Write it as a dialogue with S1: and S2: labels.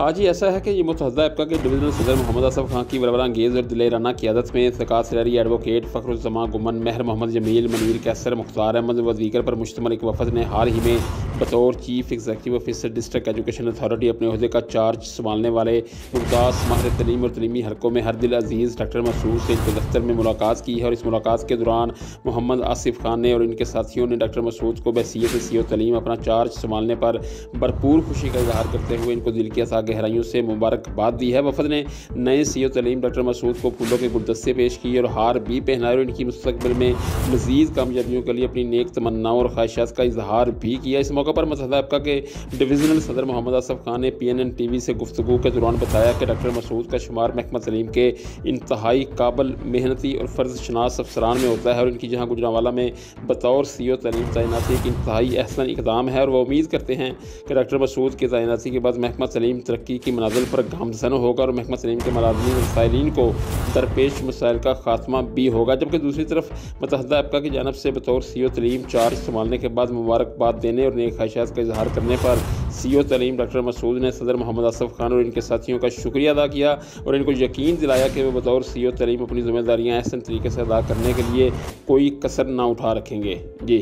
S1: आज ही ऐसा है कि ये मुत्तहदा एप्का के डिवीजनल सदर मोहम्मद असफ खान की वरवरा अंगेज़ और दिल राना क़ियादत में ज़कात सरारी एडवोकेट फ़खरुज़्ज़मा गुमन, महर मोहम्मद जमील, मनवीर कैसर, मुख्तार अहमद व दीगर पर मुश्तमिल एक वफ़द ने हाल ही में बतौर chief executive officer district education authority अपने ओहदे का चार्ज संभालने वाले मुमताज़ माहिर तलीम और तलीमी हलकों में हरदिल अजीज़ डॉक्टर मसूद से इनके दफ्तर में मुलाकात की है। और इस मुलाकात के दौरान मोहम्मद आसिफ खान ने और इनके साथियों ने डॉक्टर मसूद को बहसीयत सीओ तलीम अपना चार्ज संभालने पर भरपूर खुशी का इजहार करते हुए इनको दिल की असा गहराइयों से मुबारकबाद दी है। वफद ने नए सीओ तलीम डॉक्टर मसूद को फूलों के गुलदस्ते पेश किए और हार भी पहनाए और इनकी मुस्तकबिल में मज़ीद कामयाबियों के लिए अपनी नेक तमन्नाओं और ख्वाहिशात का इजहार भी किया। इस मौके पर मुत्तहदा एप्का के डिवीजनल सदर मोहम्मद असफ खान ने PNN TV से गुफ्तगू के दौरान बताया कि डॉक्टर मसूद का शुमार महकमा तलीम के इंतहाई काबिल, मेहनती और फ़र्ज शनास अफसरान में होता है और इनकी जहाँ गुजरांवाला में बतौर सीओ तलीम तैनाती एक इंतहाई अहसन इकदाम है। और वह उम्मीद करते हैं कि डॉक्टर मसूद की तैनाती के बाद महकमा तलीम तरक्की की मनाजिल पर गामज़न होगा और महकमा तलीम के मुलाज़िमीन और साइलिन को दरपेश मसाइल का खात्मा भी होगा। जबकि दूसरी तरफ मुत्तहदा एप्का की जानब से बतौर सीओ तलीम चार्ज संभालने के बाद मुबारकबाद देने और नेक ख्वाहिशात का इजहार करने पर सीओ तलीम डॉक्टर मसूद ने सदर मोहम्मद असफ खान और इनके साथियों का शुक्रिया अदा किया और इनको यकीन दिलाया कि वे बतौर सीओ तलीम अपनी जिम्मेदारियाँ अहसन तरीके से अदा करने के लिए कोई कसर ना उठा रखेंगे। जी।